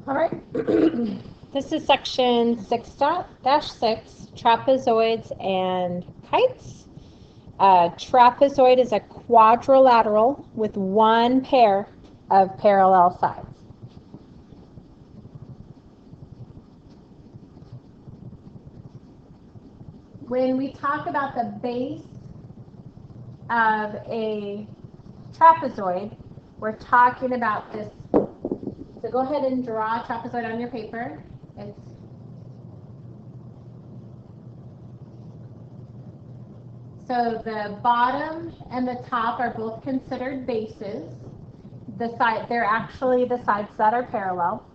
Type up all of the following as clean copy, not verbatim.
All right. This is section 6-6, trapezoids and kites. A trapezoid is a quadrilateral with one pair of parallel sides. When we talk about the base of a trapezoid, we're talking about this. So go ahead and draw a trapezoid on your paper. So the bottom and the top are both considered bases. They're actually the sides that are parallel.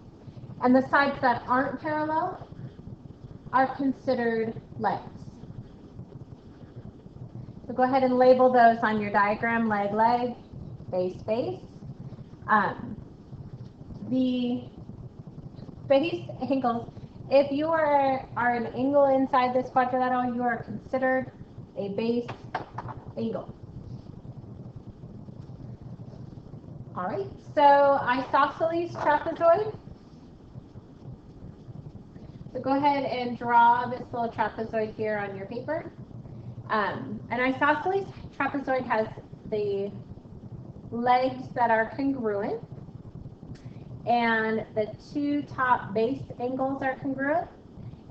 And the sides that aren't parallel are considered legs. So go ahead and label those on your diagram: leg, leg, base, base. The base angles, if you are an angle inside this quadrilateral, you are considered a base angle. All right, so isosceles trapezoid. So go ahead and draw this little trapezoid here on your paper. An isosceles trapezoid has the legs that are congruent, and the two top base angles are congruent,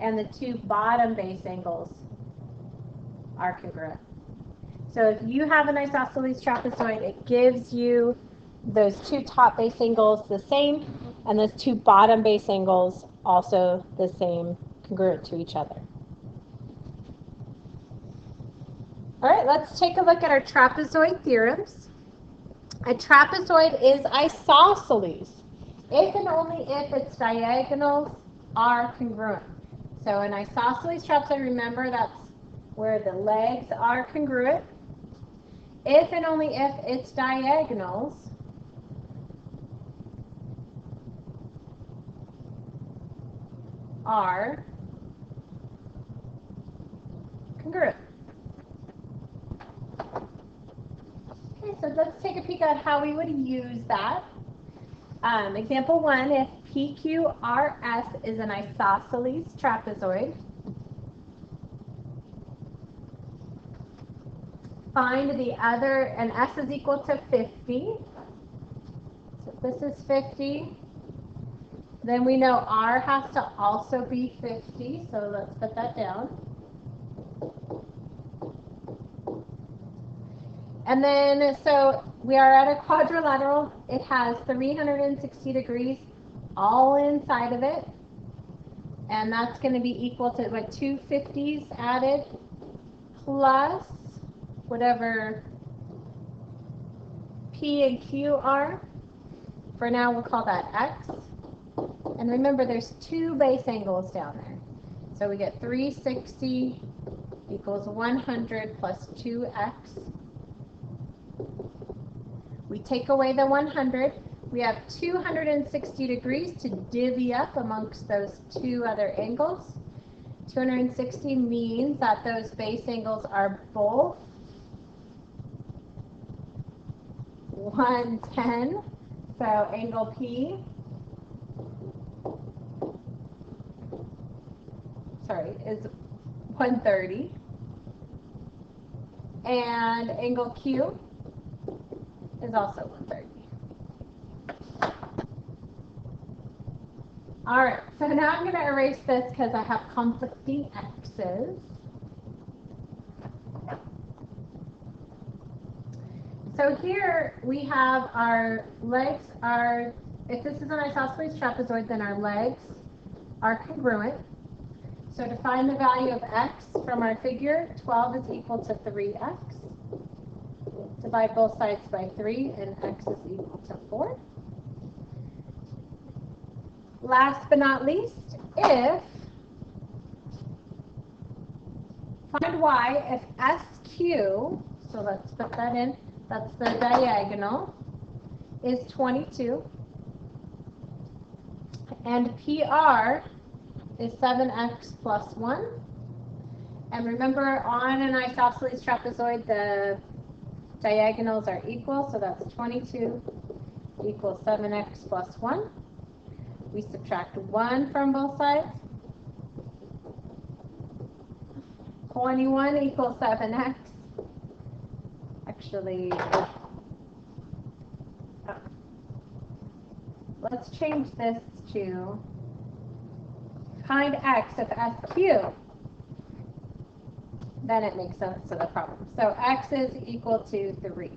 and the two bottom base angles are congruent. So if you have an isosceles trapezoid, it gives you those two top base angles the same, and those two bottom base angles also the same, congruent to each other. All right, let's take a look at our trapezoid theorems. A trapezoid is isosceles if and only if its diagonals are congruent. So an isosceles trapezoid, remember, that's where the legs are congruent. If and only if its diagonals are congruent. Okay, so let's take a peek at how we would use that. Example 1, if PQRS is an isosceles trapezoid, find the other, and S is equal to 50. So if this is 50, then we know R has to also be 50, so let's put that down. And then, so we are at a quadrilateral. It has 360 degrees all inside of it. And that's going to be equal to what, 2 50s added plus whatever P and Q are. For now, we'll call that X. And remember, there's two base angles down there. So we get 360 equals 100 plus 2x. We take away the 100. We have 260 degrees to divvy up amongst those two other angles. 260 means that those base angles are both 110. So angle P, is 130. And angle Q is also 130. All right, so now I'm going to erase this because I have conflicting x's. So here we have our legs are, if this is an isosceles trapezoid, then our legs are congruent. So to find the value of x from our figure, 12 is equal to 3x. Divide both sides by 3, and x is equal to 4. Last but not least, find y if SQ, so let's put that in, that's the diagonal, is 22, and PR is 7x plus 1. And remember, on an isosceles trapezoid, the diagonals are equal, so that's 22 equals 7x plus 1. We subtract 1 from both sides. 21 equals 7x. Actually, let's change this to find x of s cubed. Then it makes sense to the problem. So x is equal to 3.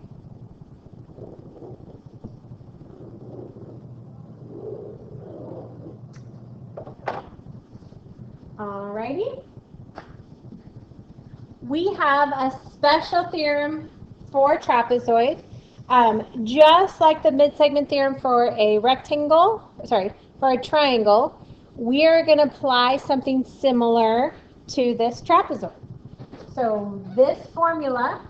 Alrighty. We have a special theorem for trapezoid. Just like the mid-segment theorem for a for a triangle, we are going to apply something similar to this trapezoid. So this formula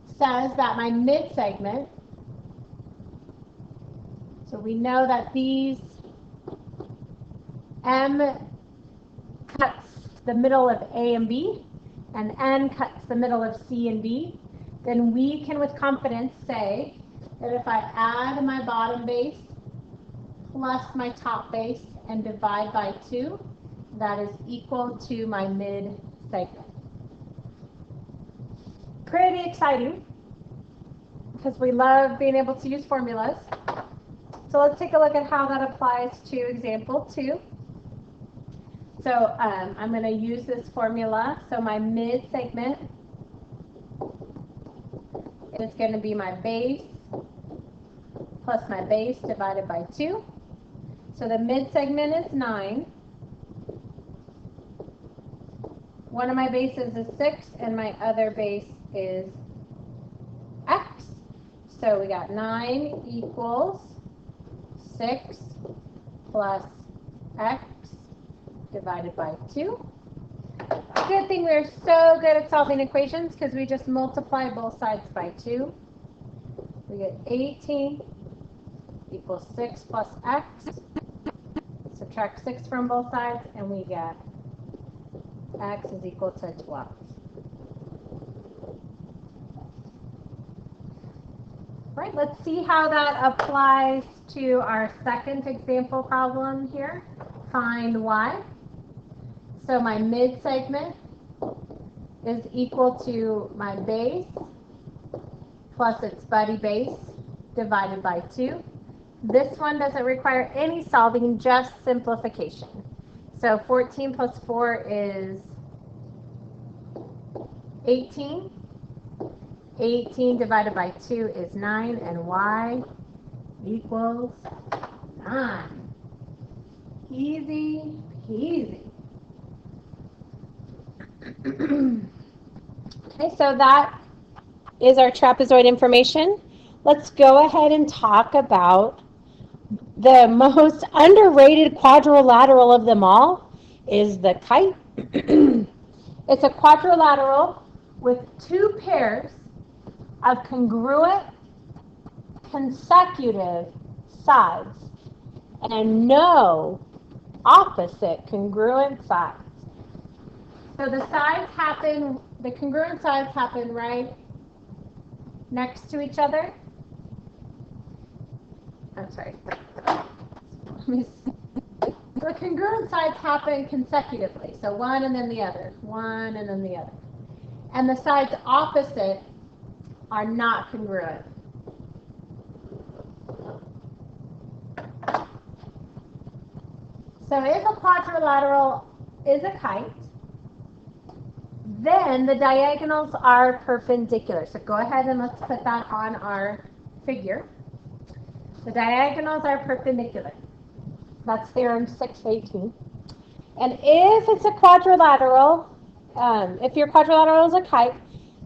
says that my mid-segment, so we know that these M cuts the middle of A and B, and N cuts the middle of C and D, then we can with confidence say that if I add my bottom base plus my top base and divide by 2, that is equal to my mid-segment. Pretty exciting, because we love being able to use formulas. So let's take a look at how that applies to example 2. So I'm going to use this formula. So my mid-segment is going to be my base plus my base divided by 2. So the mid-segment is 9. One of my bases is 6, and my other base is x. So we got 9 equals 6 plus x divided by 2. Good thing we're so good at solving equations, because we just multiply both sides by 2. We get 18 equals 6 plus x. Subtract 6 from both sides, and we get x is equal to 12. Right, let's see how that applies to our second example problem here. Find y. So my mid-segment is equal to my base plus its buddy base divided by 2. This one doesn't require any solving, just simplification. So 14 plus 4 is 18. 18 divided by 2 is 9, and y equals 9. Easy peasy. Okay, so that is our trapezoid information. Let's go ahead and talk about the most underrated quadrilateral of them all is the kite. It's a quadrilateral with 2 pairs of congruent consecutive sides and no opposite congruent sides. So the congruent sides happen right next to each other. I'm sorry. The congruent sides happen consecutively. So one and then the other, one and then the other. And the sides opposite are not congruent. So if a quadrilateral is a kite, then the diagonals are perpendicular. So go ahead and let's put that on our figure. The diagonals are perpendicular. That's theorem 618. And if it's a quadrilateral, if your quadrilateral is a kite,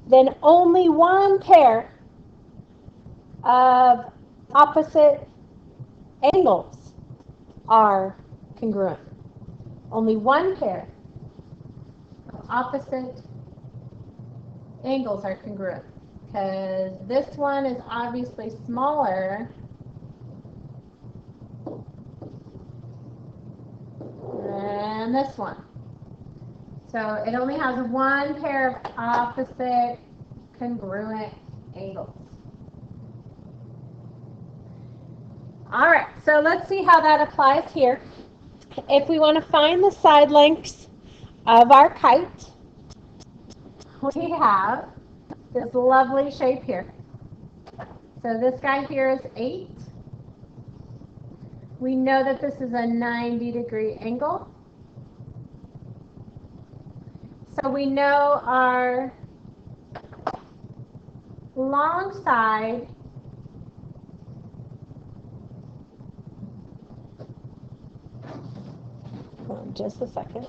then only one pair of opposite angles are congruent. Only one pair of opposite angles are congruent, because this one is obviously smaller than this one. So it only has one pair of opposite congruent angles. All right, so let's see how that applies here. If we want to find the side lengths of our kite, we have this lovely shape here. So this guy here is 8. We know that this is a 90-degree angle. So we know our long side just a second.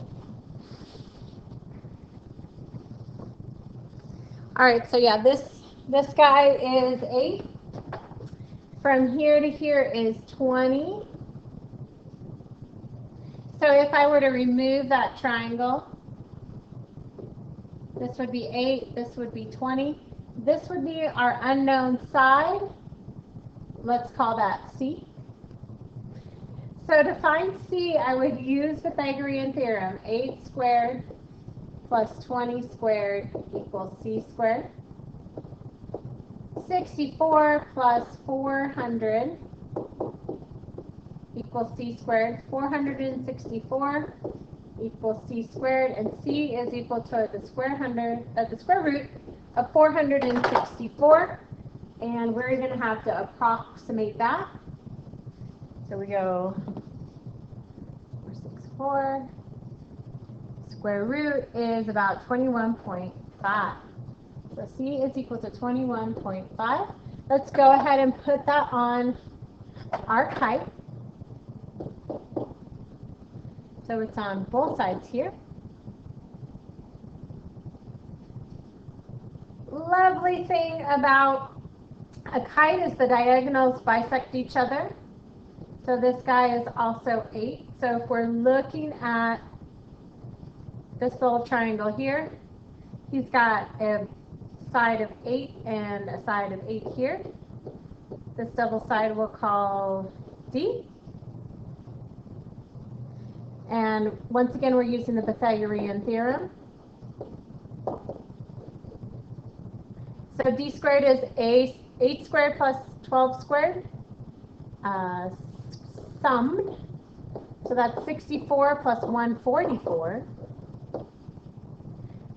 All right, so yeah, this guy is 8. From here to here is 20. So if I were to remove that triangle, this would be 8, this would be 20. This would be our unknown side. Let's call that C. So to find C, I would use the Pythagorean theorem. 8 squared plus 20 squared equals C squared. 64 plus 400 equals C squared. 464 equals C squared, and C is equal to the square root of 464, and we're going to have to approximate that. So we go 464. Square root is about 21.5. So C is equal to 21.5. Let's go ahead and put that on our kite. So it's on both sides here. Lovely thing about a kite is the diagonals bisect each other. So this guy is also 8. So if we're looking at this little triangle here, he's got a side of 8 and a side of 8 here. This double side we'll call D. And once again, we're using the Pythagorean theorem. So D squared is 8 squared plus 12 squared, summed. So that's 64 plus 144.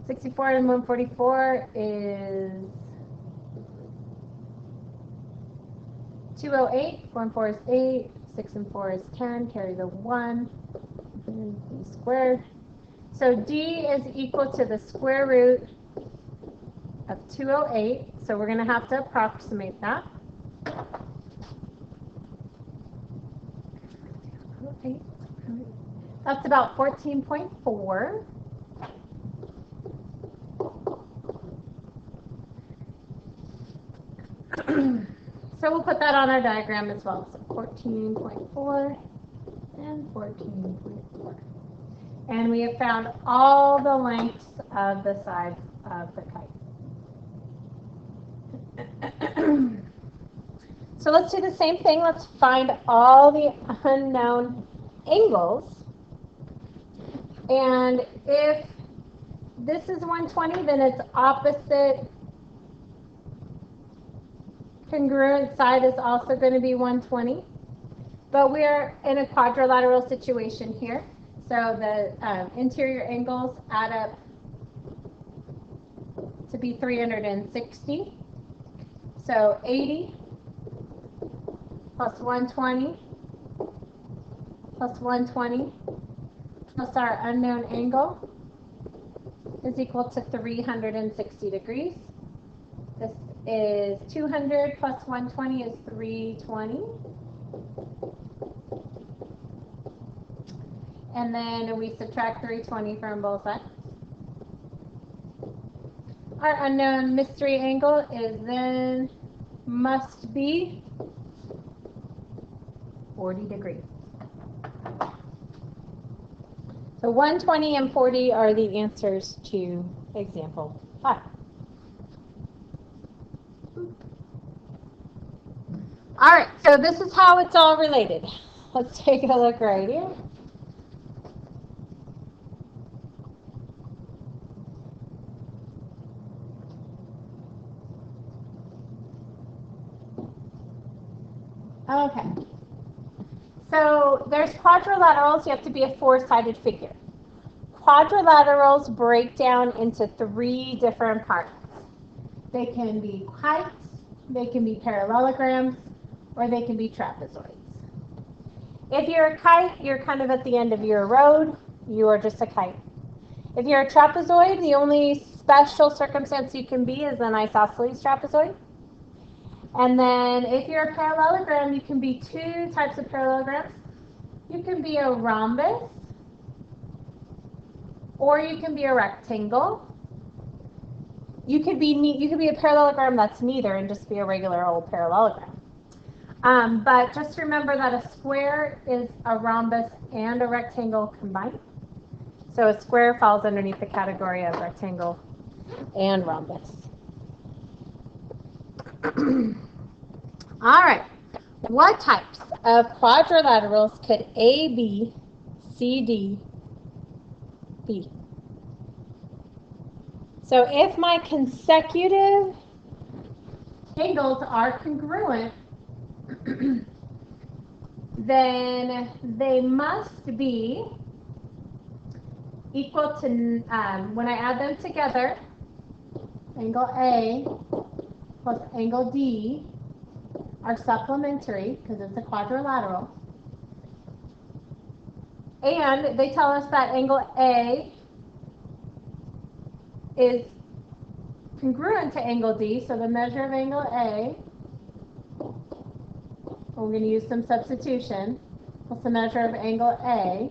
64 and 144 is 208. 4 and 4 is 8. 6 and 4 is 10. Carry the 1. And D squared. So D is equal to the square root of 208. So we're going to have to approximate that. That's about 14.4. So we'll put that on our diagram as well. So 14.4 and 14.4. And we have found all the lengths of the sides of the kite. So let's do the same thing. Let's find all the unknown angles. And if this is 120, then its opposite congruent side is also going to be 120. But we're in a quadrilateral situation here. So the interior angles add up to be 360. So 80 plus 120 plus 120 plus our unknown angle is equal to 360 degrees. This is 200 plus 120 is 320. And then we subtract 320 from both sides. Our unknown mystery angle is then must be 40 degrees. So 120 and 40 are the answers to example 5. All right, so this is how it's all related. Let's take a look right here. Okay, So there's quadrilaterals. You have to be a four-sided figure. Quadrilaterals break down into three different parts. They can be kites, they can be parallelograms, or they can be trapezoids. If you're a kite, you're kind of at the end of your road. You are just a kite. If you're a trapezoid, the only special circumstance you can be is an isosceles trapezoid. And then if you're a parallelogram, you can be two types of parallelograms. You can be a rhombus, or you can be a rectangle. You could be a parallelogram that's neither and just be a regular old parallelogram. But just remember that a square is a rhombus and a rectangle combined. So a square falls underneath the category of rectangle and rhombus. All right. What types of quadrilaterals could A, B, C, D be? So if my consecutive angles are congruent, then they must be equal to, when I add them together, angle A plus angle D are supplementary because it's a quadrilateral. And they tell us that angle A is congruent to angle D, so the measure of angle A, we're going to use some substitution, plus the measure of angle A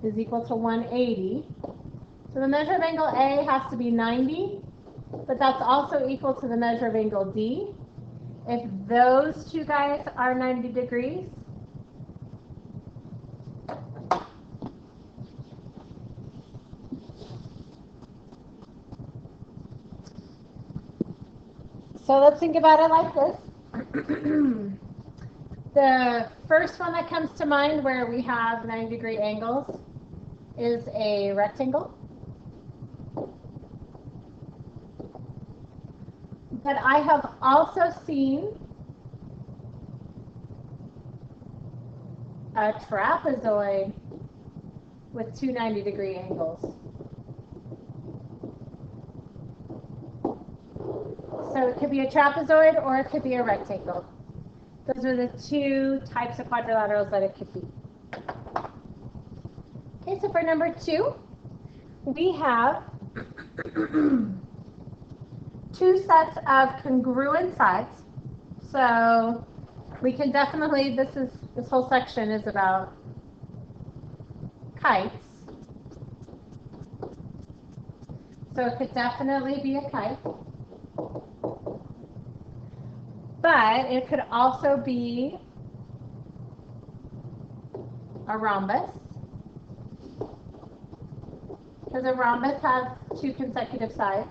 is equal to 180. So the measure of angle A has to be 90, but that's also equal to the measure of angle D. If those two guys are 90 degrees, so let's think about it like this. The first one that comes to mind where we have 90-degree angles is a rectangle. But I have also seen a trapezoid with two 90-degree angles. So it could be a trapezoid or it could be a rectangle. Those are the two types of quadrilaterals that it could be. Okay, so for number 2, we have two sets of congruent sides. So we can definitely, this whole section is about kites. So it could definitely be a kite. But it could also be a rhombus, because a rhombus has two consecutive sides.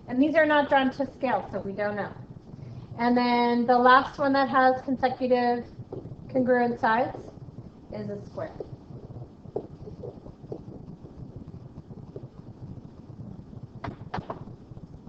And these are not drawn to scale, so we don't know. And then the last one that has consecutive congruent sides is a square.